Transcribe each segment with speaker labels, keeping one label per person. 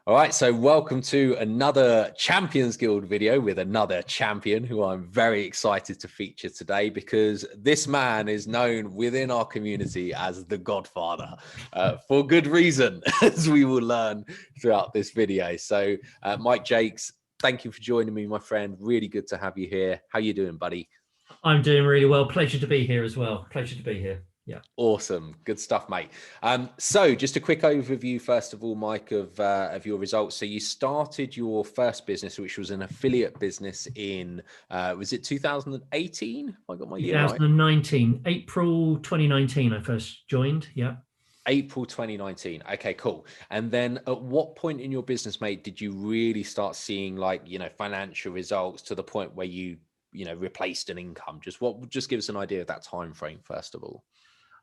Speaker 1: All right, so welcome to another Champions Guild video with another champion who I'm very excited to feature today, because this man is known within our community as the Godfather for good reason, as we will learn throughout this video. So Mike Jacques, thank you for joining me, my friend. Really good to have you here. How you doing, buddy?
Speaker 2: I'm doing really well. Pleasure to be here as well. Pleasure to be here. Yeah.
Speaker 1: Awesome. Good stuff, mate. So just a quick overview, first of all, Mike, of your results. So you started your first business, which was an affiliate business in, was it 2018? I got my year right.
Speaker 2: 2019, April 2019, I first joined. Yeah.
Speaker 1: April 2019. Okay, cool. And then at what point in your business, mate, did you really start seeing financial results to the point where you replaced an income? Just give us an idea of that time frame, first of all.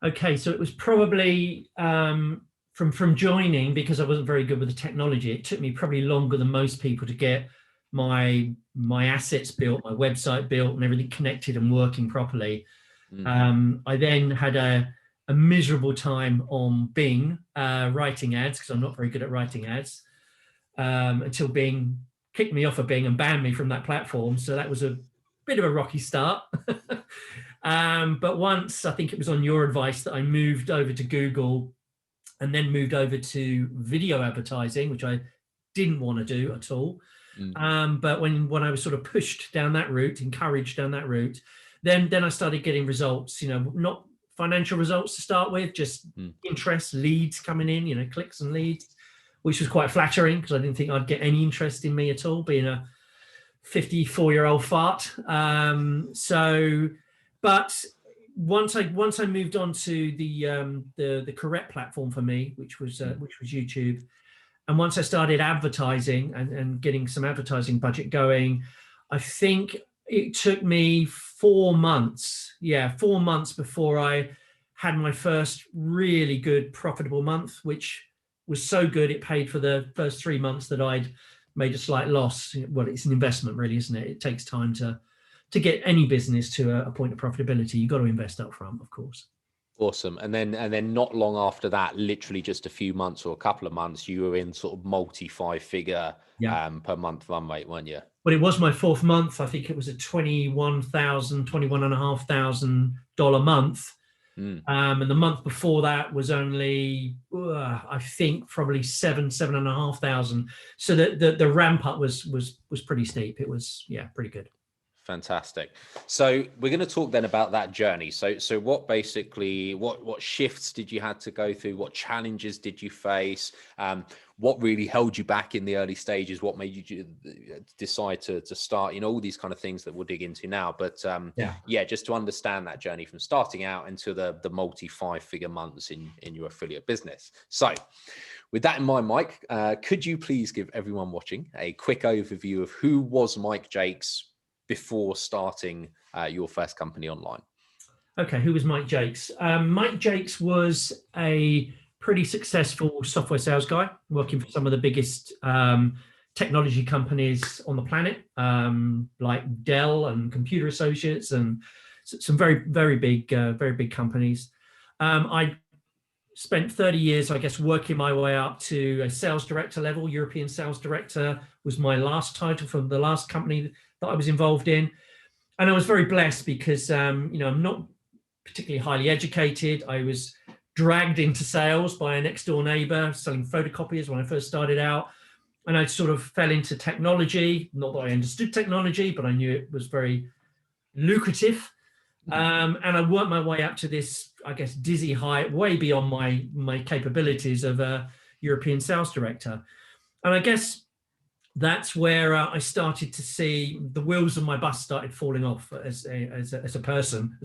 Speaker 2: Okay, so it was probably from joining, because I wasn't very good with the technology. It took me probably longer than most people to get my assets built, my website built, and everything connected and working properly. I then had a miserable time on Bing writing ads, because I'm not very good at writing ads, until Bing kicked me off of Bing and banned me from that platform. So that was a bit of a rocky start. But once, I think it was on your advice, that I moved over to Google and then moved over to video advertising, which I didn't want to do at all. But when I was sort of pushed down that route, encouraged down that route, then I started getting results, not financial results to start with, just interest, leads coming in, clicks and leads, which was quite flattering, because I didn't think I'd get any interest in me at all, being a 54-year-old fart. But once I moved on to the correct platform for me, which was YouTube, and once I started advertising and getting some advertising budget going, I think it took me 4 months. Yeah, 4 months before I had my first really good profitable month, which was so good it paid for the first 3 months that I'd made a slight loss. Well, it's an investment, really, isn't it? It takes time to get any business to a point of profitability. You've got to invest up front, of course.
Speaker 1: Awesome. And then not long after that, literally just a few months or a couple of months, you were in sort of multi 5-figure per month run rate, weren't you?
Speaker 2: Well, it was my 4th month. I think it was a $21,500 month. And the month before that was only, I think, probably $7,500. So the ramp up was pretty steep. It was, pretty good.
Speaker 1: Fantastic. So we're going to talk then about that journey. So what basically, what shifts did you have to go through? What challenges did you face? What really held you back in the early stages? What made you decide to start, all these kind of things that we'll dig into now. But just to understand that journey from starting out into the multi 5-figure months in your affiliate business. So with that in mind, Mike, could you please give everyone watching a quick overview of who was Mike Jacques before starting your first company online?
Speaker 2: Okay, who was Mike Jacques? Mike Jacques was a pretty successful software sales guy, working for some of the biggest technology companies on the planet, like Dell and Computer Associates, and some very, very big companies. I spent 30 years, I guess, working my way up to a sales director level. European sales director was my last title from the last company that I was involved in. And I was very blessed because, I'm not particularly highly educated. I was dragged into sales by a next door neighbor selling photocopiers when I first started out. And I sort of fell into technology. Not that I understood technology, but I knew it was very lucrative. And I worked my way up to this, I guess, dizzy height, way beyond my capabilities of a European sales director. And I guess that's where I started to see the wheels of my bus started falling off as a person.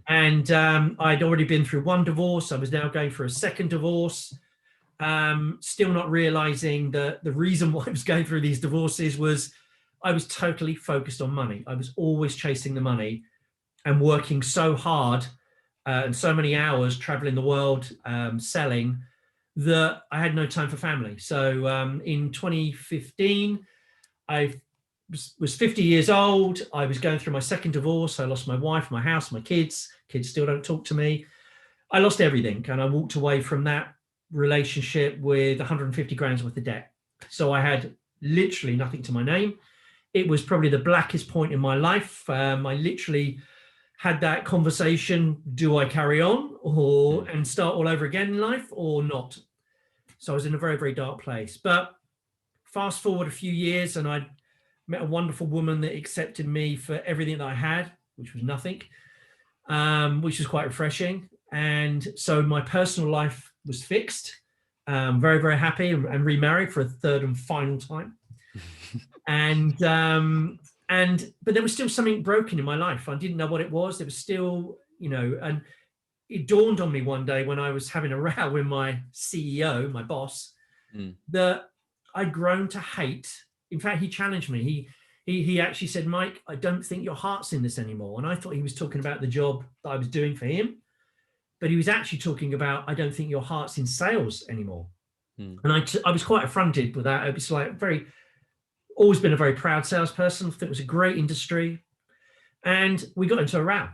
Speaker 2: And I'd already been through 1 divorce. I was now going for a 2nd divorce, still not realizing that the reason why I was going through these divorces was I was totally focused on money. I was always chasing the money and working so hard and so many hours traveling the world selling, that I had no time for family. So in 2015, I was 50 years old. I was going through my 2nd divorce. I lost my wife, my house, my kids. Kids still don't talk to me. I lost everything. And I walked away from that relationship with 150 grand's worth of debt. So I had literally nothing to my name. It was probably the blackest point in my life. I literally had that conversation: do I carry on and start all over again in life or not? So I was in a very, very dark place. But fast forward a few years, and I met a wonderful woman that accepted me for everything that I had, which was nothing, which was quite refreshing. And so my personal life was fixed. Very, very happy, and remarried for a third and final time. But there was still something broken in my life. I didn't know what it was. There was still, and it dawned on me one day when I was having a row with my CEO, my boss, that I'd grown to hate. In fact, he challenged me. He actually said, "Mike, I don't think your heart's in this anymore." And I thought he was talking about the job that I was doing for him, but he was actually talking about, "I don't think your heart's in sales anymore." And I was quite affronted with that. It was like always been a very proud salesperson. I think it was a great industry. And we got into a row.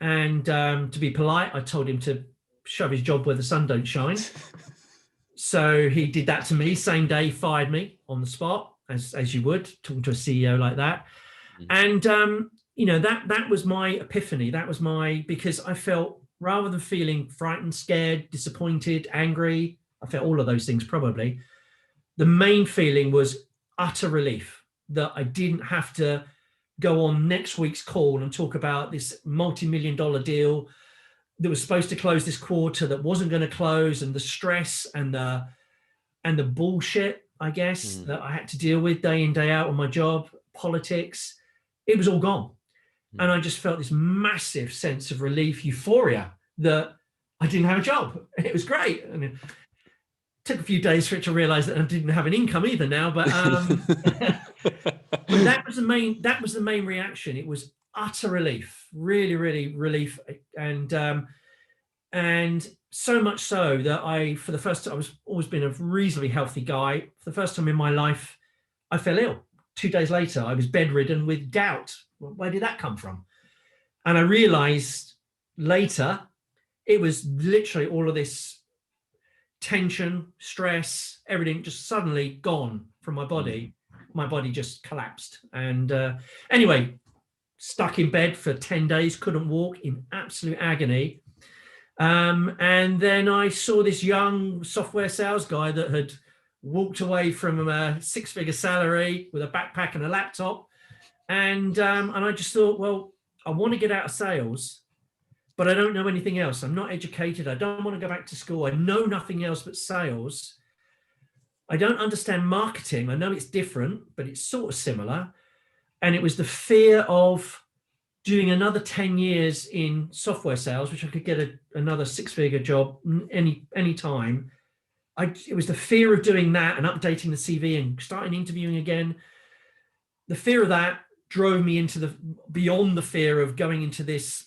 Speaker 2: And to be polite, I told him to shove his job where the sun don't shine. So he did that to me. Same day, fired me on the spot, as you would, talking to a CEO like that. And, that was my epiphany. Because I felt, rather than feeling frightened, scared, disappointed, angry, I felt all of those things probably. The main feeling was utter relief that I didn't have to go on next week's call and talk about this multi-million-dollar deal that was supposed to close this quarter that wasn't going to close, and the stress and the bullshit, I guess, that I had to deal with day in, day out on my job, politics. It was all gone. And I just felt this massive sense of relief, euphoria, that I didn't have a job. It was great. And it took a few days for it to realize that I didn't have an income either now, but that was the main reaction. It was utter relief, really, really relief. And so much so that for the first time, I was always been a reasonably healthy guy. For the first time in my life, I fell ill. 2 days later, I was bedridden with gout. Where did that come from? And I realized later, it was literally all of this tension, stress, everything just suddenly gone from my body. My body just collapsed. And anyway, stuck in bed for 10 days, couldn't walk, in absolute agony. And then I saw this young software sales guy that had walked away from a 6-figure salary with a backpack and a laptop. And I just thought, well, I want to get out of sales, but I don't know anything else. I'm not educated. I don't want to go back to school. I know nothing else but sales. I don't understand marketing. I know it's different, but it's sort of similar. And it was the fear of doing another 10 years in software sales, which I could get another 6-figure job any time. It was the fear of doing that and updating the CV and starting interviewing again. The fear of that drove me into beyond the fear of going into this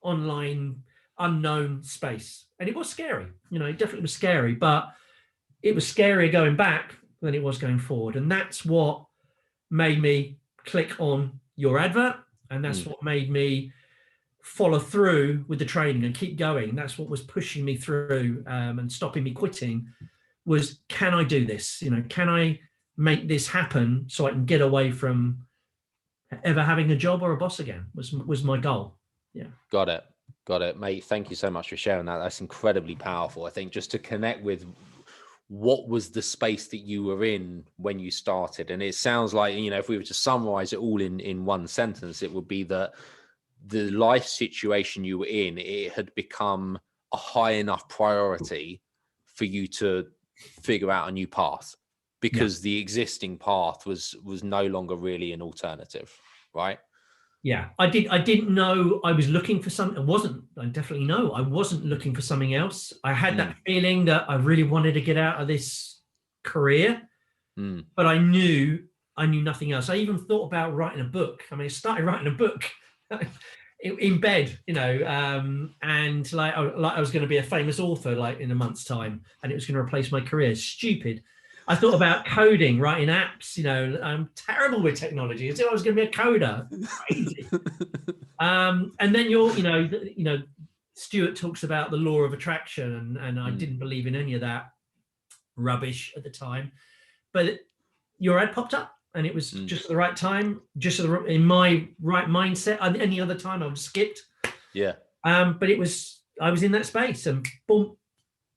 Speaker 2: online unknown space. And it was scary, it definitely was scary, but it was scarier going back than it was going forward. And that's what made me click on your advert. And that's what made me follow through with the training and keep going. That's what was pushing me through and stopping me quitting was, can I do this? Can I make this happen so I can get away from ever having a job or a boss again was my goal. Yeah.
Speaker 1: Got it, mate. Thank you so much for sharing that. That's incredibly powerful. I think just to connect with what was the space that you were in when you started. And it sounds like, if we were to summarize it all in one sentence, it would be that the life situation you were in, it had become a high enough priority for you to figure out a new path, because the existing path was no longer really an alternative, right?
Speaker 2: Yeah, I didn't know I was looking for something. I definitely know I wasn't looking for something else. I had that feeling that I really wanted to get out of this career, but I knew nothing else. I even thought about writing a book. I started writing a book in bed, and like I was going to be a famous author like in a month's time, and it was going to replace my career. Stupid. I thought about coding, writing apps. I'm terrible with technology. I was going to be a coder. Crazy. And then Stuart talks about the law of attraction, and I didn't believe in any of that rubbish at the time. but your ad popped up, and it was just at the right time, just in my right mindset. Any other time I would have skipped.
Speaker 1: Yeah.
Speaker 2: But I was in that space, and boom,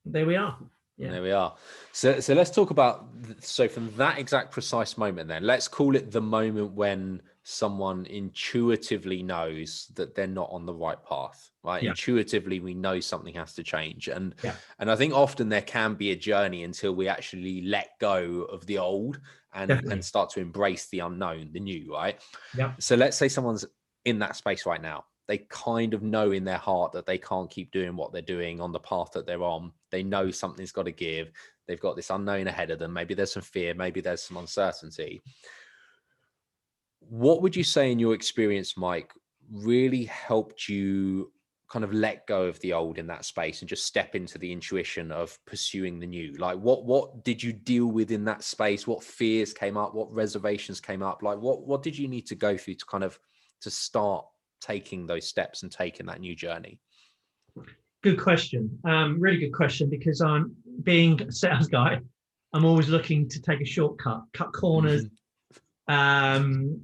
Speaker 2: there we are. Yeah.
Speaker 1: There we are. So let's talk about, so from that exact precise moment, then let's call it the moment when someone intuitively knows that they're not on the right path, right?
Speaker 2: Yeah.
Speaker 1: Intuitively, we know something has to change. And
Speaker 2: Yeah.
Speaker 1: I think often there can be a journey until we actually let go of the old and start to embrace the unknown, the new, right?
Speaker 2: Yeah.
Speaker 1: So let's say someone's in that space right now. They kind of know in their heart that they can't keep doing what they're doing on the path that they're on. They know something's got to give. They've got this unknown ahead of them. Maybe there's some fear. Maybe there's some uncertainty. What would you say in your experience, Mike, really helped you kind of let go of the old in that space and just step into the intuition of pursuing the new? Like what did you deal with in that space? What fears came up? What reservations came up? Like what did you need to go through to kind of to start taking those steps and taking that new journey?
Speaker 2: Good question. Really good question, because I'm being a sales guy. I'm always looking to take a shortcut, cut corners,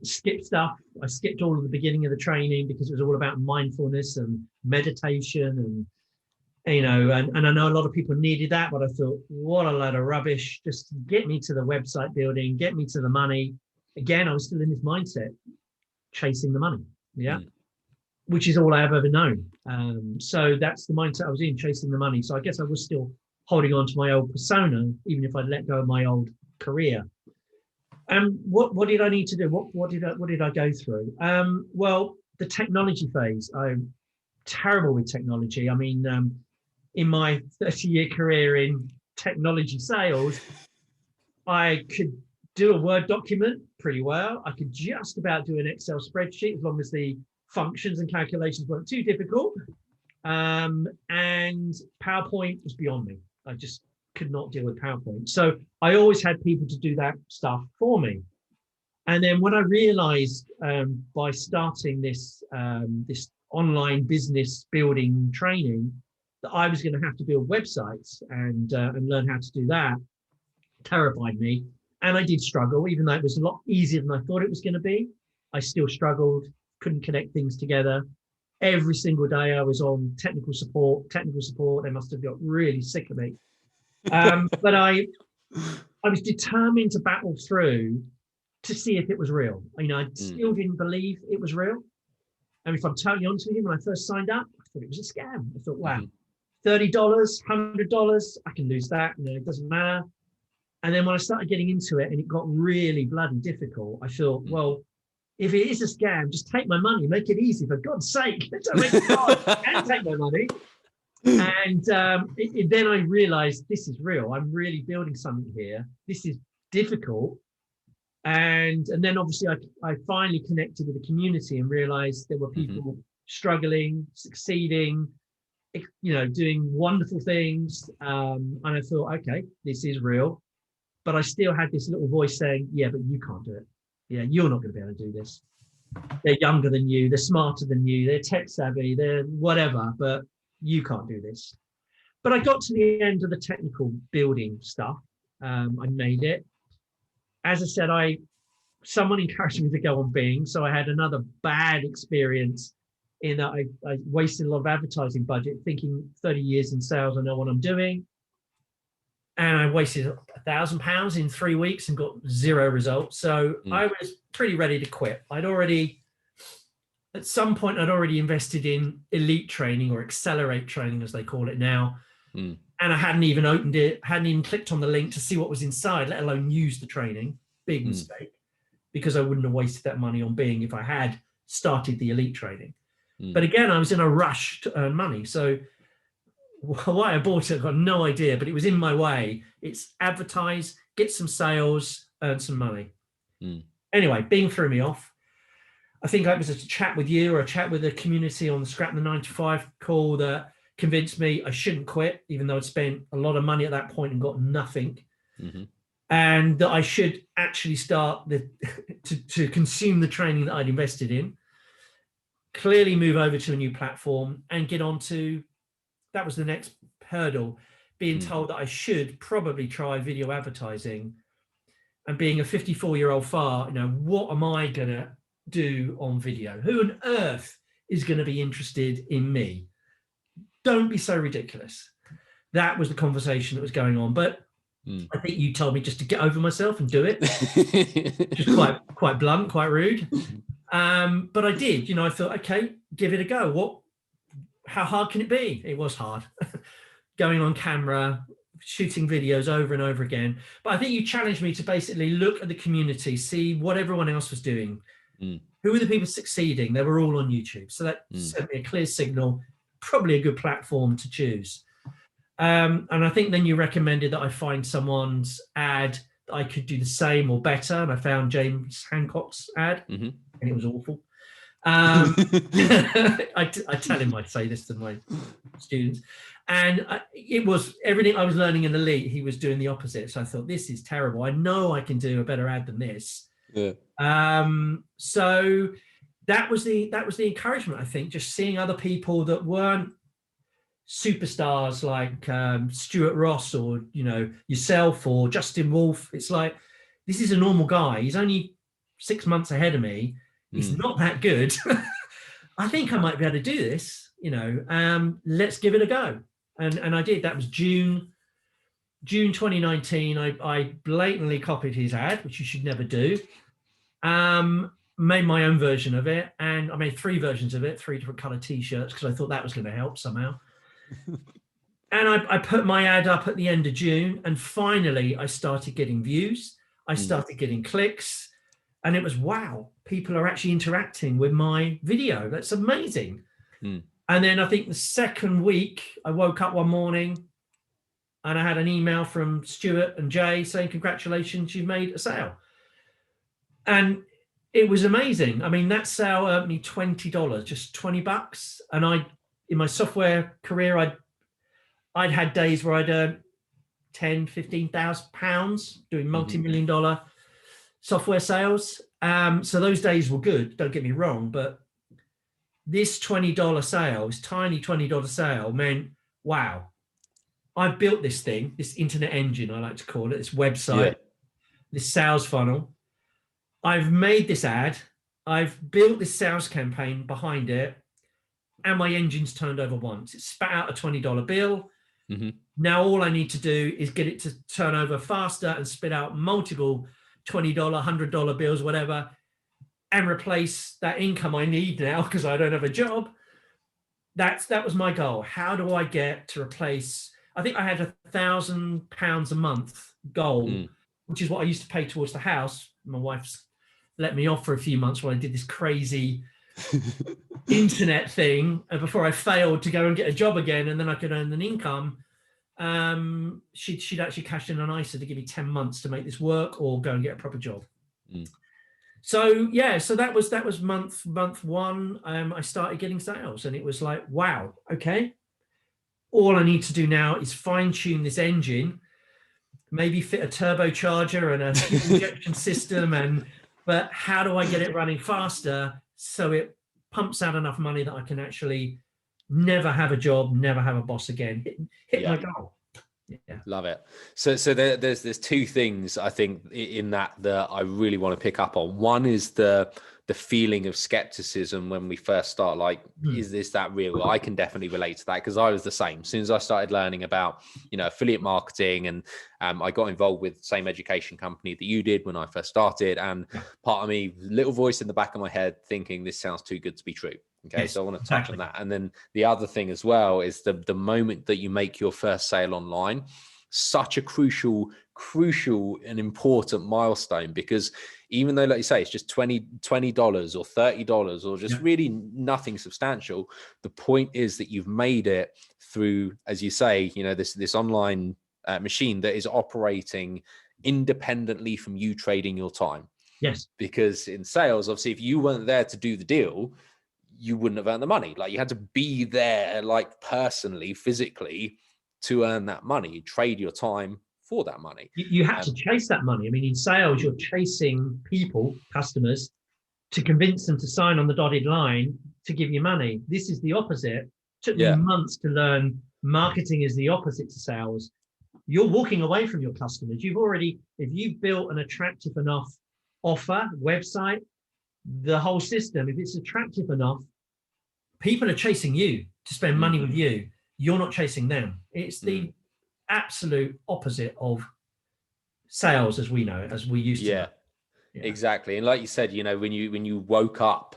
Speaker 2: skip stuff. I skipped all of the beginning of the training because it was all about mindfulness and meditation, and and I know a lot of people needed that, but I thought, what a load of rubbish. Just get me to the website building, get me to the money. Again, I was still in this mindset, chasing the money. Yeah. Which is all I have ever known. So that's the mindset I was in, chasing the money. So I guess I was still holding on to my old persona, even if I'd let go of my old career. And what did I need to do? What did I go through? Well, the technology phase. I'm terrible with technology. I mean, in my 30-year career in technology sales, I could do a Word document pretty well. I could just about do an Excel spreadsheet as long as the functions and calculations weren't too difficult. And PowerPoint was beyond me. I just could not deal with PowerPoint. So I always had people to do that stuff for me. And then when I realized by starting this online business building training that I was going to have to build websites and learn how to do that, terrified me. And I did struggle, even though it was a lot easier than I thought it was going to be. I still struggled, couldn't connect things together. Every single day I was on technical support. They must have got really sick of me. But I was determined to battle through to see if it was real. I still didn't believe it was real. And if I'm totally honest with you, when I first signed up, I thought it was a scam. I thought, wow, $30, $100, I can lose that. It doesn't matter. And then when I started getting into it and it got really bloody difficult, I thought, well, if it is a scam, just take my money, make it easy, for God's sake. Don't make it hard and take my money. And then I realized this is real. I'm really building something here. This is difficult. And then obviously I finally connected with the community and realized there were people struggling, succeeding, doing wonderful things. And I thought, okay, this is real. But I still had this little voice saying, yeah, but you can't do it. Yeah, you're not going to be able to do this. They're younger than you. They're smarter than you. They're tech savvy. They're whatever, but you can't do this. But I got to the end of the technical building stuff. I made it. As I said, someone encouraged me to go on Bing. So I had another bad experience in that I wasted a lot of advertising budget thinking 30 years in sales, I know what I'm doing. And I wasted £1,000 in 3 weeks and got zero results. So I was pretty ready to quit. At some point, I'd already invested in elite training, or accelerate training, as they call it now. And I hadn't even opened it, hadn't even clicked on the link to see what was inside, let alone use the training. Big mistake, because I wouldn't have wasted that money on Bing if I had started the elite training. But again, I was in a rush to earn money. So why I bought it, I've got no idea, but it was in my way. It's advertise, get some sales, earn some money. Anyway, Bing threw me off. I think it was a chat with you or a chat with the community on the Scrap the 9 to 5 call that convinced me I shouldn't quit, even though I'd spent a lot of money at that point and got nothing. And that I should actually start to consume the training that I'd invested in, clearly move over to a new platform and get on to, that was the next hurdle, being told that I should probably try video advertising. and being a 54-year-old far, what am I gonna do on video? Who on earth is going to be interested in me? Don't be so ridiculous. That was the conversation that was going on. But I think you told me just to get over myself and do it. Just quite blunt, quite rude. But I did. I thought, okay, give it a go. How hard can it be? It was hard. Going on camera, shooting videos over and over again. But I think you challenged me to basically look at the community, see what everyone else was doing. Who were the people succeeding? They were all on YouTube. So that sent me a clear signal, probably a good platform to choose. And I think then you recommended that I find someone's ad that I could do the same or better. And I found James Hancock's ad, and it was awful. I tell him I'd say this to my students. And it was everything I was learning in Elite, he was doing the opposite. So I thought, this is terrible. I know I can do a better ad than this. Yeah. So that was the encouragement, I think, just seeing other people that weren't superstars like Stuart Ross or yourself or Justin Wolfe. It's like, this is a normal guy. He's only 6 months ahead of me. He's not that good. I think I might be able to do this. Let's give it a go. And I did. That was June 2019. I blatantly copied his ad, which you should never do. Made my own version of it, and I made 3 versions of it, 3 different color t-shirts, because I thought that was going to help somehow. And I put my ad up at the end of June, and finally I started getting views. I started getting clicks, and it was, wow, people are actually interacting with my video. That's amazing. And then I think the second week I woke up one morning and I had an email from Stuart and Jay saying, congratulations, you've made a sale. And it was amazing. I mean, that sale earned me $20, just $20. And in my software career, I'd had days where I'd earned 10, 15,000 pounds doing multi-million-dollar software sales. So those days were good, don't get me wrong, but this $20 sale, this tiny $20 sale meant, wow, I've built this thing, this internet engine, I like to call it, this website, this sales funnel. I've made this ad, I've built this sales campaign behind it, and my engine's turned over once. It spat out a $20 bill. Now all I need to do is get it to turn over faster and spit out multiple $20, $100 bills, whatever, and replace that income I need now because I don't have a job. That was my goal. How do I get to replace? I think I had £1,000 a month goal, which is what I used to pay towards the house. My wife's let me off for a few months while I did this crazy internet thing before I failed to go and get a job again, and then I could earn an income. She'd actually cashed in an ISA to give me 10 months to make this work or go and get a proper job. So that was month one. I started getting sales, and it was like, wow, okay. All I need to do now is fine tune this engine, maybe fit a turbocharger and a fuel injection system, but how do I get it running faster so it pumps out enough money that I can actually never have a job, never have a boss again, hit my goal. Yeah.
Speaker 1: Love it. So there's 2 things I think in that I really want to pick up on. One is the feeling of skepticism when we first start, like, is this that real? I can definitely relate to that because I was the same. As soon as I started learning about, affiliate marketing, and I got involved with the same education company that you did when I first started. And part of me, little voice in the back of my head thinking this sounds too good to be true. Okay. Yes, so I want to touch on that. And then the other thing as well is the moment that you make your first sale online, such a crucial and important milestone, because even though, like you say, it's just $20 or $30 or just really nothing substantial, the point is that you've made it through, as you say, this online machine that is operating independently from you trading your time.
Speaker 2: Yes.
Speaker 1: Because in sales, obviously, if you weren't there to do the deal, you wouldn't have earned the money. Like, you had to be there, like, personally, physically, to earn that money, trade your time for that money.
Speaker 2: You have to chase that money. I mean, in sales, you're chasing people, customers, to convince them to sign on the dotted line to give you money. This is the opposite. It took me months to learn marketing is the opposite to sales. you're walking away from your customers. If you've built an attractive enough offer, website, the whole system, if it's attractive enough, people are chasing you to spend money with you. You're not chasing them. It's the absolute opposite of sales as we know it, as we used to know.
Speaker 1: Yeah, exactly. And like you said, when you woke up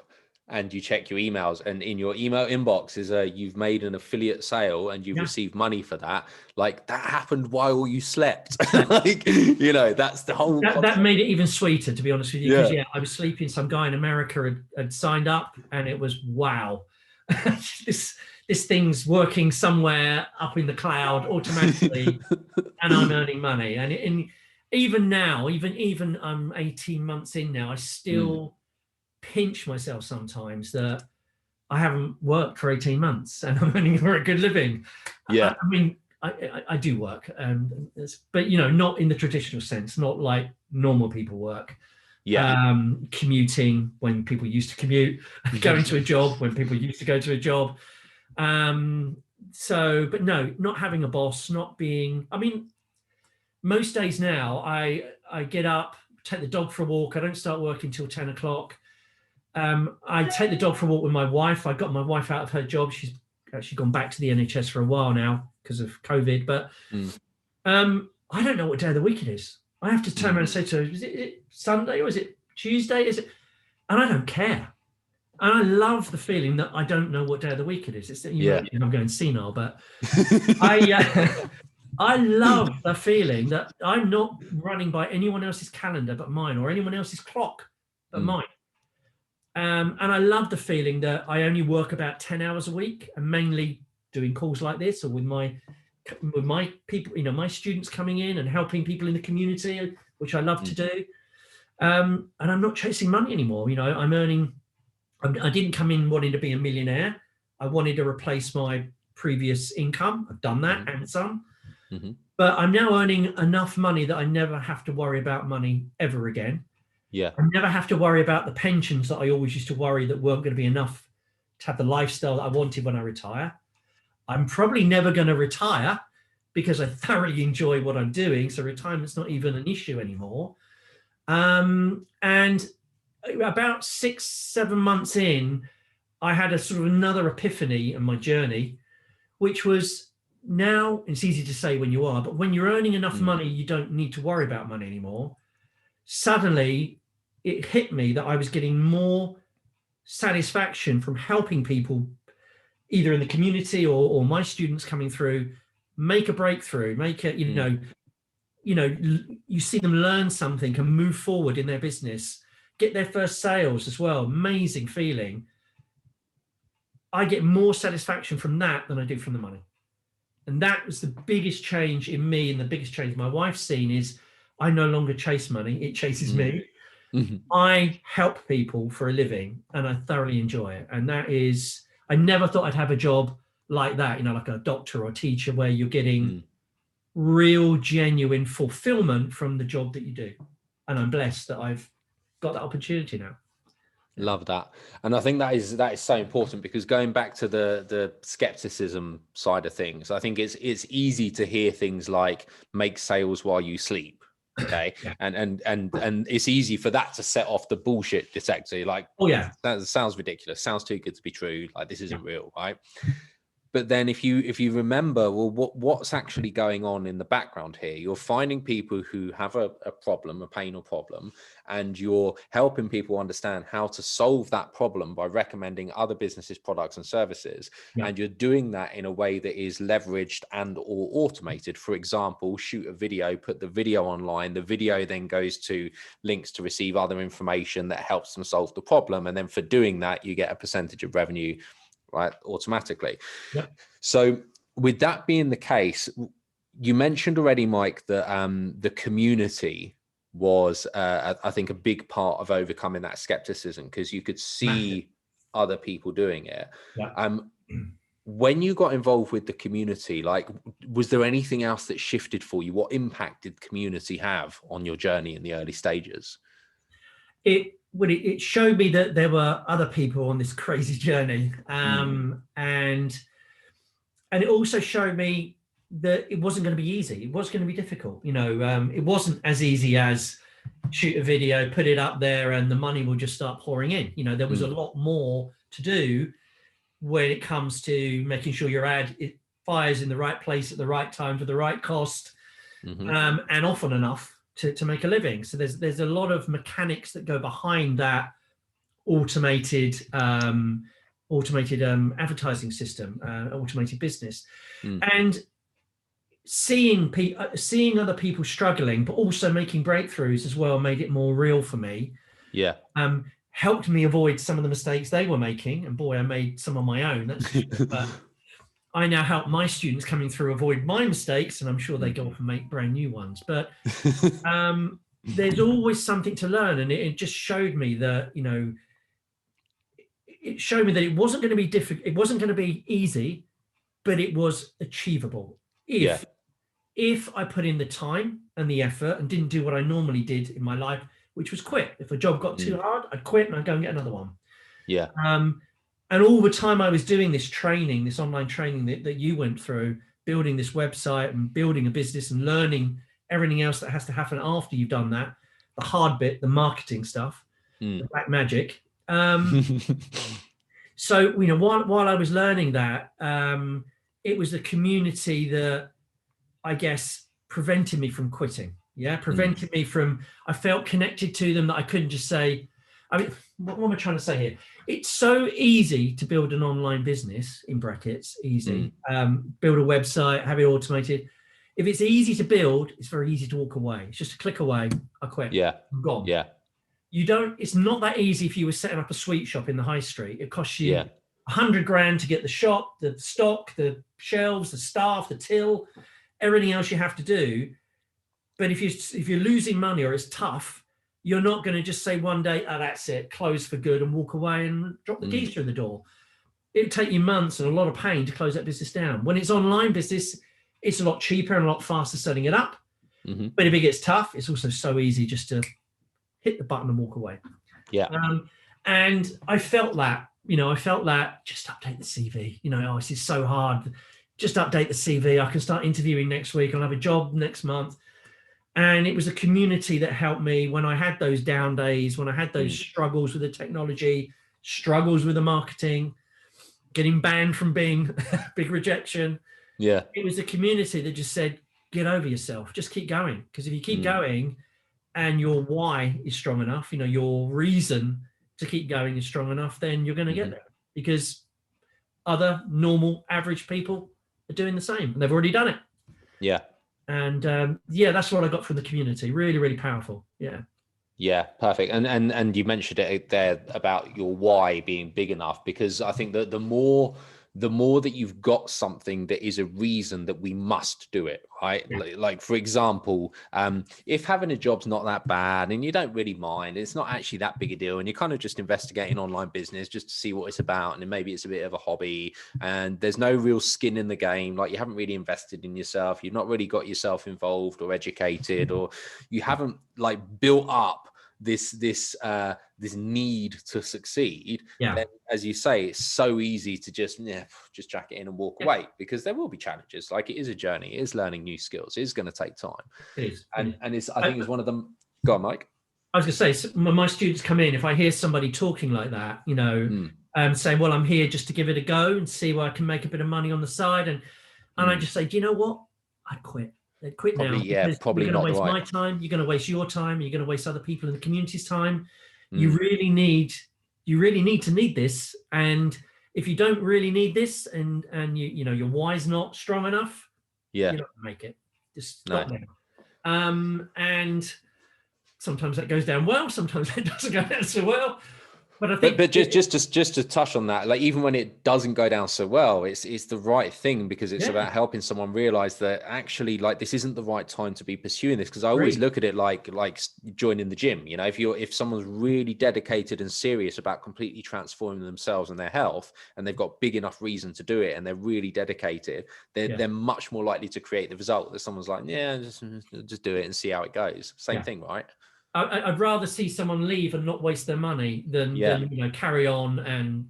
Speaker 1: and you check your emails, and in your email inbox is you've made an affiliate sale and you've received money for that. Like, that happened while you slept. Like, that's the whole
Speaker 2: that made it even sweeter, to be honest with you, because I was sleeping, some guy in America had signed up, and it was wow. this thing's working somewhere up in the cloud automatically, and I'm earning money. And even now, even I'm 18 months in now, I still pinch myself sometimes that I haven't worked for 18 months and I'm earning a very good living. I mean, I do work, but not in the traditional sense, not like normal people work. Commuting when people used to commute, going to a job when people used to go to a job. But no, not having a boss, most days now I get up, take the dog for a walk. I don't start working till 10 o'clock. I take the dog for a walk with my wife. I got my wife out of her job. She's actually gone back to the NHS for a while now because of COVID. But I don't know what day of the week it is. I have to turn around and say to her, is it Sunday or is it Tuesday? And I don't care. And I love the feeling that I don't know what day of the week it is. It's I'm going senile, but I love the feeling that I'm not running by anyone else's calendar but mine, or anyone else's clock but mine. And I love the feeling that I only work about 10 hours a week, and mainly doing calls like this, or with my people, my students coming in and helping people in the community, which I love to do. And I'm not chasing money anymore. I'm earning. I didn't come in wanting to be a millionaire. I wanted to replace my previous income. I've done that and some. But I'm now earning enough money that I never have to worry about money ever again. I never have to worry about the pensions that I always used to worry that weren't going to be enough to have the lifestyle that I wanted when I retire. I'm probably never going to retire because I thoroughly enjoy what I'm doing. So retirement's not even an issue anymore. And about 6-7 months in, I had a sort of another epiphany in my journey, which was, now it's easy to say when you are, but when you're earning enough money, you don't need to worry about money anymore. Suddenly it hit me that I was getting more satisfaction from helping people, either in the community or my students coming through, make a breakthrough, make it, you see them learn something and move forward in their business, get their first sales as well. Amazing feeling. I get more satisfaction from that than I do from the money. And that was the biggest change in me, and the biggest change my wife's seen is I no longer chase money. It chases me. I help people for a living, and I thoroughly enjoy it. And that is, I never thought I'd have a job like that, like a doctor or a teacher, where you're getting real, genuine fulfillment from the job that you do. And I'm blessed that I've got that opportunity now.
Speaker 1: Love that. And I think that is so important, because going back to the skepticism side of things, I think it's easy to hear things like make sales while you sleep. Okay. And it's easy for that to set off the bullshit detector. Like, that sounds ridiculous. Sounds too good to be true. Like, this isn't real. Right. But then if you remember, well, what's actually going on in the background here, you're finding people who have a problem, a pain or problem, and you're helping people understand how to solve that problem by recommending other businesses, products and services. And you're doing that in a way that is leveraged and or automated. For example, shoot a video, put the video online. The video then goes to links to receive other information that helps them solve the problem. And then for doing that, you get a percentage of revenue, right, automatically. So with that being the case, you mentioned already, Mike, that the community was I think a big part of overcoming that skepticism, because you could see other people doing it. When you got involved with the community, like, was there anything else that shifted for you? What impact did community have on your journey in the early stages?
Speaker 2: It showed me that there were other people on this crazy journey. And it also showed me that it wasn't going to be easy. It was going to be difficult. It wasn't as easy as shoot a video, put it up there, and the money will just start pouring in. There was a lot more to do when it comes to making sure your ad it fires in the right place at the right time for the right cost, and often enough to make a living. So there's a lot of mechanics that go behind that automated advertising system, automated business, and seeing other people struggling, but also making breakthroughs as well, made it more real for me.
Speaker 1: Yeah.
Speaker 2: Helped me avoid some of the mistakes they were making, and boy, I made some of my own. That's for sure. But I now help my students coming through avoid my mistakes, and I'm sure they go off and make brand new ones. But there's always something to learn, and it just showed me that it showed me that it wasn't going to be difficult. It wasn't going to be easy, but it was achievable if I put in the time and the effort and didn't do what I normally did in my life, which was quit. If a job got too hard, I'd quit and I'd go and get another one.
Speaker 1: Yeah.
Speaker 2: And all the time I was doing this training, this online training that you went through, building this website and building a business and learning everything else that has to happen after you've done that, the hard bit, the marketing stuff, the black magic. So, while I was learning that, it was the community that I guess prevented me from quitting. Prevented me from, I felt connected to them that I couldn't just say, what am I trying to say here? It's so easy to build an online business, in brackets, easy. Build a website, have it automated. If it's easy to build, it's very easy to walk away. It's just a click away, I quit. I'm gone.
Speaker 1: Yeah.
Speaker 2: It's not that easy if you were setting up a sweet shop in the high street. It costs you $100,000 to get the shop, the stock, the shelves, the staff, the till, everything else you have to do. But if you're losing money or it's tough, you're not going to just say one day, oh, that's it, close for good, and walk away and drop the keys through the door. It'd take you months and a lot of pain to close that business down. When it's online business, it's a lot cheaper and a lot faster setting it up. But if it gets tough, it's also so easy just to hit the button and walk away. And I felt that, just update the CV. This is so hard. Just update the CV. I can start interviewing next week. I'll have a job next month. And it was a community that helped me when I had those down days, when I had those struggles with the technology, struggles with the marketing, getting banned from being big rejection. It was a community that just said, get over yourself, just keep going. Because if you keep going and your why is strong enough, your reason to keep going is strong enough, then you're going to get there. Because other normal average people are doing the same and they've already done it. And that's what I got from the community. Really, really powerful. Yeah,
Speaker 1: perfect. And you mentioned it there about your why being big enough, because I think that the more that you've got something that is a reason that we must do it, right? Like for example, if having a job's not that bad and you don't really mind, it's not actually that big a deal, and you're kind of just investigating online business just to see what it's about, and then maybe it's a bit of a hobby and there's no real skin in the game, like you haven't really invested in yourself, you've not really got yourself involved or educated, or you haven't like built up this need to succeed, then, as you say, it's so easy to just jack it in and walk away, because there will be challenges. Like, it is a journey, it is learning new skills, it is going to take time.
Speaker 2: It is.
Speaker 1: And it's, I think it's one of them. Go on, Mike.
Speaker 2: I was going to say, when my students come in, if I hear somebody talking like that, saying, well, I'm here just to give it a go and see where I can make a bit of money on the side, and I just say, do you know what, I'd quit. They'd quit
Speaker 1: probably,
Speaker 2: now.
Speaker 1: Probably
Speaker 2: you're
Speaker 1: not
Speaker 2: going to waste
Speaker 1: right.
Speaker 2: my time. You're going to waste your time. You're going to waste other people in the community's time. You really need to need this. And if you don't really need this, and your why's not strong enough, you're not going to make it. Just stop now. And sometimes that goes down well. Sometimes it doesn't go down so well. But I think,
Speaker 1: but just to touch on that, like even when it doesn't go down so well, it's the right thing, because it's about helping someone realize that actually, like, this isn't the right time to be pursuing this. Because I always look at it like joining the gym. If someone's really dedicated and serious about completely transforming themselves and their health, and they've got big enough reason to do it, and they're really dedicated, they're much more likely to create the result that someone's like, just do it and see how it goes. Same thing, right?
Speaker 2: I'd rather see someone leave and not waste their money than carry on and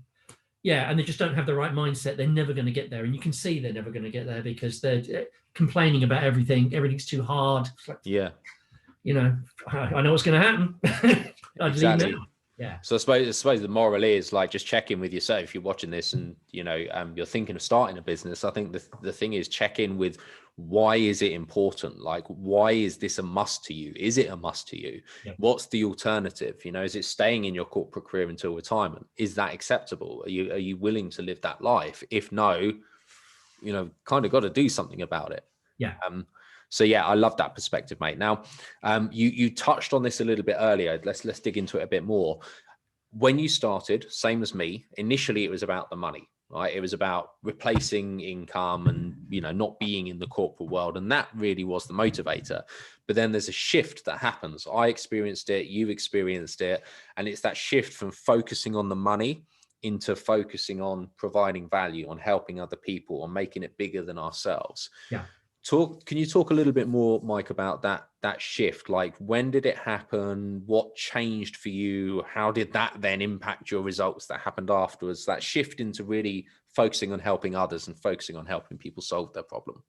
Speaker 2: Yeah, and they just don't have the right mindset. They're never going to get there, and you can see they're never going to get there because they're complaining about everything. Everything's too hard. Like,
Speaker 1: Yeah.
Speaker 2: You know, I know what's going to happen. I'd
Speaker 1: Exactly.
Speaker 2: leave now. Yeah.
Speaker 1: So I suppose the moral is like, just check in with yourself if you're watching this and you're thinking of starting a business. I think the thing is, check in with, why is it important? Like, why is this a must to you? Is it a must to you?
Speaker 2: Yeah.
Speaker 1: What's the alternative? Is it staying in your corporate career until retirement? Is that acceptable? Are you willing to live that life? If no, kind of got to do something about it.
Speaker 2: Yeah.
Speaker 1: So yeah, I love that perspective, mate. Now, you touched on this a little bit earlier. Let's dig into it a bit more. When you started, same as me, initially it was about the money, right? It was about replacing income and not being in the corporate world, and that really was the motivator. But then there's a shift that happens. I experienced it, you've experienced it, and it's that shift from focusing on the money into focusing on providing value, on helping other people, on making it bigger than ourselves.
Speaker 2: Yeah.
Speaker 1: Can you talk a little bit more, Mike, about that shift? Like, when did it happen? What changed for you? How did that then impact your results that happened afterwards? That shift into really focusing on helping others and focusing on helping people solve their problem.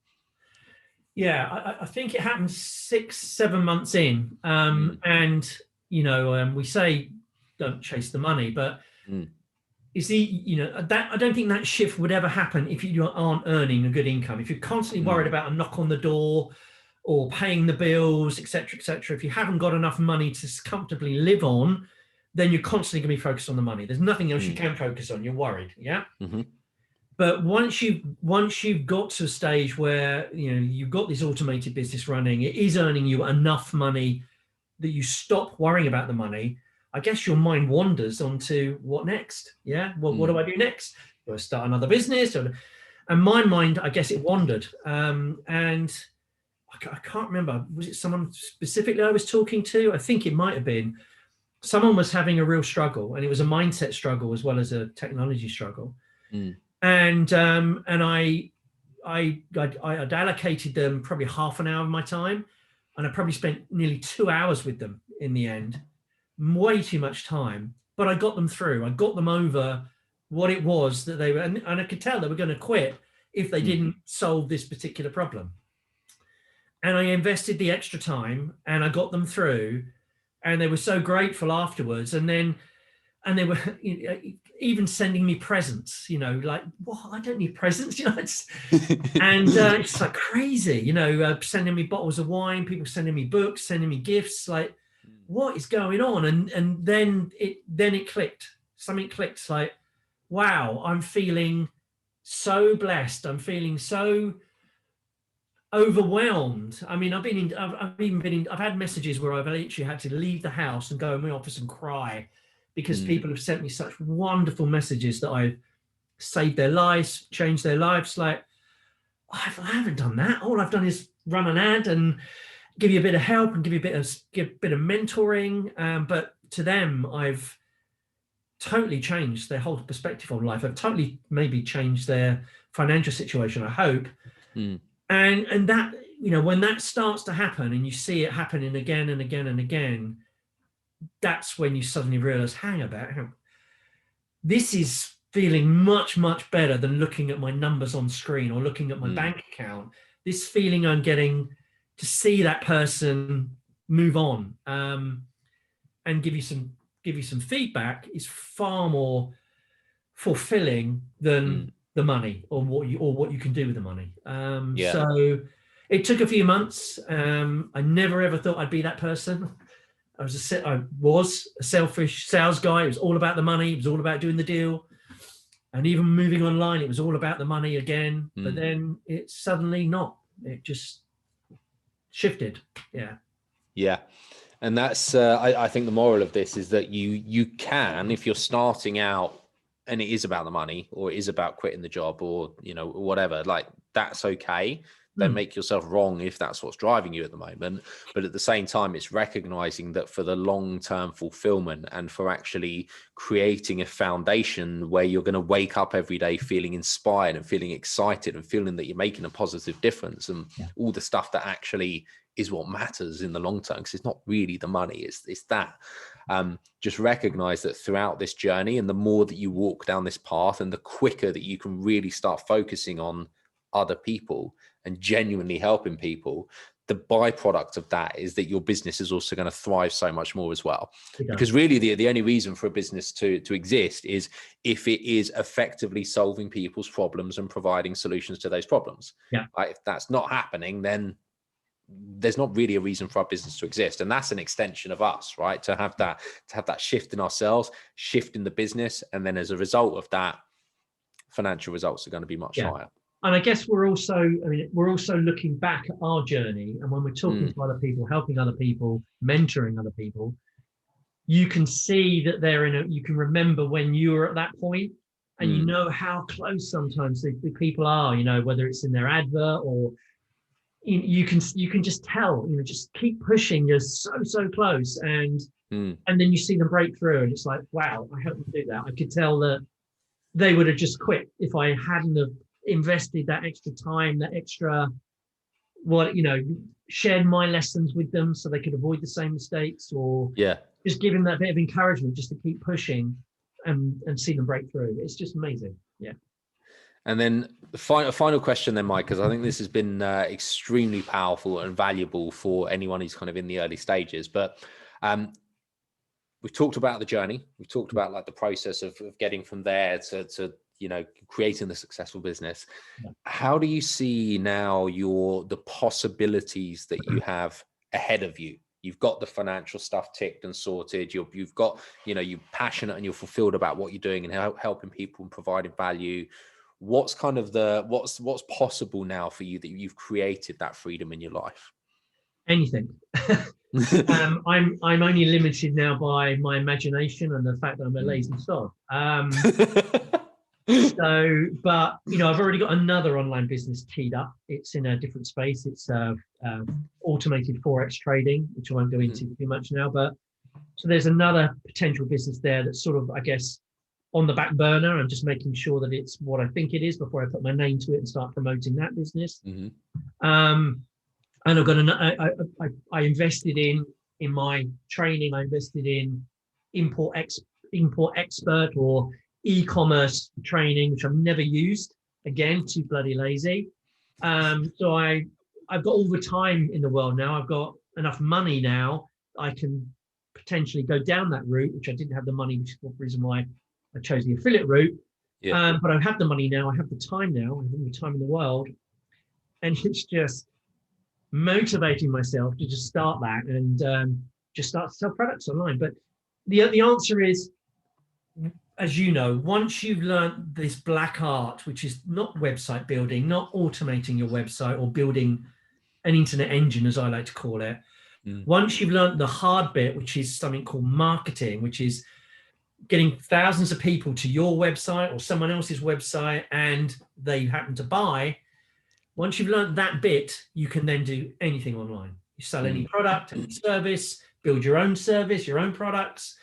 Speaker 2: Yeah, I think it happened 6-7 months in. And, we say don't chase the money, but you see, that I don't think that shift would ever happen if you aren't earning a good income. If you're constantly worried about a knock on the door or paying the bills, etc., etc., if you haven't got enough money to comfortably live on, then you're constantly going to be focused on the money. There's nothing else you can focus on. You're worried, yeah. But once you've got to a stage where you've got this automated business running, it is earning you enough money that you stop worrying about the money. I guess your mind wanders onto what next? Yeah. Well, what do I do next? Do I start another business? And my mind, I guess it wandered. And I can't remember. Was it someone specifically I was talking to? I think it might have been. Someone was having a real struggle, and it was a mindset struggle as well as a technology struggle. And I'd allocated them probably half an hour of my time, and I probably spent nearly 2 hours with them in the end. Way too much time, but I got them through. I got them over what it was that they were, and I could tell they were going to quit if they didn't solve this particular problem. And I invested the extra time, and I got them through, and they were so grateful afterwards. And they were even sending me presents, like, what? I don't need presents, it's like crazy, sending me bottles of wine, people sending me books, sending me gifts, like, what is going on? And then it clicked. Something clicked. Like, wow, I'm feeling so blessed. I'm feeling so overwhelmed. I mean, I've had messages where I've literally had to leave the house and go in my office and cry because people have sent me such wonderful messages that I've saved their lives, changed their lives. Like, I haven't done that. All I've done is run an ad and give you a bit of help and give a bit of mentoring. But to them, I've totally changed their whole perspective on life. I've totally maybe changed their financial situation, I hope. And that, when that starts to happen and you see it happening again and again and again, that's when you suddenly realize, hang on, this is feeling much, much better than looking at my numbers on screen or looking at my bank account. This feeling I'm getting to see that person move on and give you some feedback is far more fulfilling than the money or what you can do with the money. So it took a few months. I never ever thought I'd be that person. I was a selfish sales guy. It was all about the money. It was all about doing the deal. And even moving online, it was all about the money again. But then it's suddenly not. It just shifted.
Speaker 1: Yeah. And that's I think the moral of this is that you can, if you're starting out and it is about the money or it is about quitting the job or whatever, like, that's okay. Don't make yourself wrong if that's what's driving you at the moment. But at the same time, it's recognizing that for the long-term fulfillment and for actually creating a foundation where you're going to wake up every day feeling inspired and feeling excited and feeling that you're making a positive difference and all the stuff that actually is what matters in the long term, because it's not really the money, it's that. Just recognize that throughout this journey, and the more that you walk down this path, and the quicker that you can really start focusing on other people and genuinely helping people, the byproduct of that is that your business is also going to thrive so much more as well. Because really the only reason for a business to exist is if it is effectively solving people's problems and providing solutions to those problems.
Speaker 2: Yeah.
Speaker 1: If that's not happening, then there's not really a reason for our business to exist. And that's an extension of us, right? To have that shift in ourselves, shift in the business. And then as a result of that, financial results are going to be much higher.
Speaker 2: And I guess we're also looking back at our journey. And when we're talking to other people, helping other people, mentoring other people, you can see that you can remember when you were at that point, and you know how close sometimes the people are, whether it's in their advert or you can just tell, just keep pushing. You're so close. And then you see them break through, and it's like, wow, I helped them do that. I could tell that they would have just quit if I hadn't have invested that extra time, that extra, shared my lessons with them so they could avoid the same mistakes, or just give them that bit of encouragement just to keep pushing and see them break through. It's just amazing. Yeah.
Speaker 1: And then the final question then, Mike, because I think this has been extremely powerful and valuable for anyone who's kind of in the early stages. But we've talked about the journey. We've talked about like the process of getting from there to creating the successful business. How do you see now the possibilities that you have ahead of you? You've got the financial stuff ticked and sorted. You've got, you're passionate and you're fulfilled about what you're doing and helping people and providing value. What's kind of what's possible now for you that you've created that freedom in your life?
Speaker 2: Anything. I'm only limited now by my imagination and the fact that I'm a lazy sod. But I've already got another online business teed up. It's in a different space. It's automated Forex trading, which I won't go into too much now. But so there's another potential business there that's sort of, I guess, on the back burner. I'm just making sure that it's what I think it is before I put my name to it and start promoting that business. And I've got I invested in my training. I invested in import expert or e-commerce training, which I've never used. Again, too bloody lazy. So I've got all the time in the world now. I've got enough money now. I can potentially go down that route, which I didn't have the money, which is the reason why I chose the affiliate route. But I have the money now. I have the time now. I have all the time in the world. And it's just motivating myself to just start that and just start to sell products online. But the answer is, as you know, once you've learned this black art, which is not website building, not automating your website or building an internet engine, as I like to call it, once you've learned the hard bit, which is something called marketing, which is getting thousands of people to your website or someone else's website and they happen to buy, once you've learned that bit, you can then do anything online. You sell any product, any service, build your own service, your own products.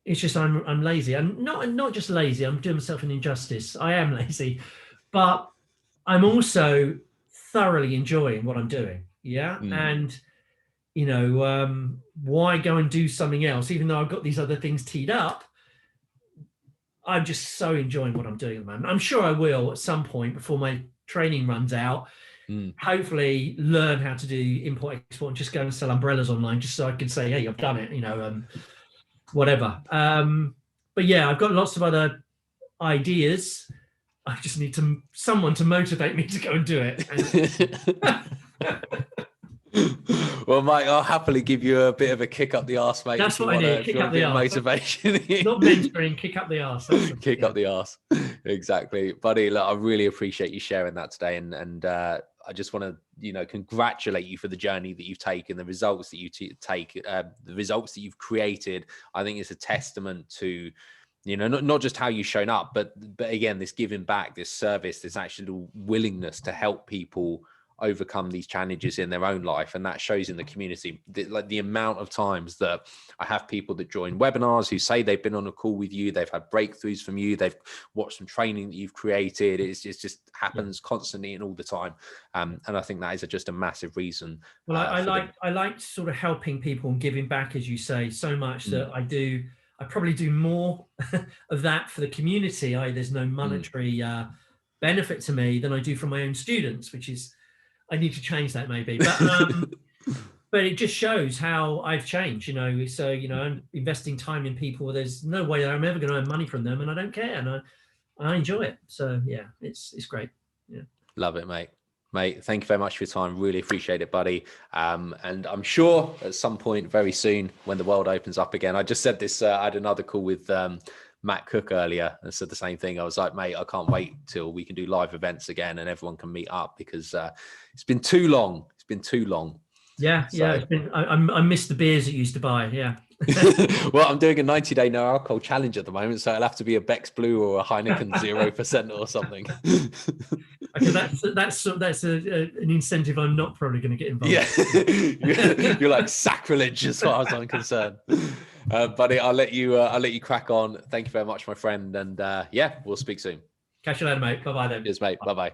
Speaker 2: It's just I'm lazy. I'm not just lazy. I'm doing myself an injustice. I am lazy, but I'm also thoroughly enjoying what I'm doing. Yeah, and why go and do something else? Even though I've got these other things teed up, I'm just so enjoying what I'm doing at the moment. I'm sure I will at some point before my training runs out. Hopefully, learn how to do import export and just go and sell umbrellas online, just so I can say, hey, I've done it. Whatever. But yeah, I've got lots of other ideas. I just need someone to motivate me to go and do it.
Speaker 1: Well, Mike, I'll happily give you a bit of a kick up the arse, mate.
Speaker 2: That's what I need. Kick up the arse.
Speaker 1: Motivation.
Speaker 2: Not mentoring, kick up the arse.
Speaker 1: Kick up the arse. Exactly. Buddy, look, I really appreciate you sharing that today. And I just want to, congratulate you for the journey that you've taken, the results that you take, the results that you've created. I think it's a testament to, not just how you've shown up, but again, this giving back, this service, this actual willingness to help people overcome these challenges in their own life, and that shows in the community. Like the amount of times that I have people that join webinars who say they've been on a call with you, they've had breakthroughs from you, they've watched some training that you've created. It just happens constantly and all the time, and I think that is just a massive reason.
Speaker 2: Well, I like sort of helping people and giving back, as you say, so much that I probably do more of that for the community. There's no monetary benefit to me than I do from my own students, which is, I need to change that maybe, but it just shows how I've changed, so, I'm investing time in people. There's no way that I'm ever going to earn money from them, and I don't care. And I enjoy it. So yeah, it's great. Yeah.
Speaker 1: Love it, mate. Mate, thank you very much for your time. Really appreciate it, buddy. And I'm sure at some point very soon when the world opens up again, I just said this, I had another call with Matt Cook earlier and said the same thing. I was like, mate, I can't wait till we can do live events again and everyone can meet up, because it's been too long. It's been too long.
Speaker 2: Yeah, so. Yeah. It's been, I miss the beers that you used to buy. Yeah.
Speaker 1: Well, I'm doing a 90-day no alcohol challenge at the moment, so it'll have to be a Beck's Blue or a Heineken 0% or something.
Speaker 2: Okay, that's an incentive I'm not probably going to get involved.
Speaker 1: Yeah, you're like sacrilege as far as I'm concerned. Buddy, I'll let you crack on. Thank you very much, my friend, and yeah, we'll speak soon.
Speaker 2: Catch you later, mate. Bye bye then.
Speaker 1: Cheers, mate. Bye bye.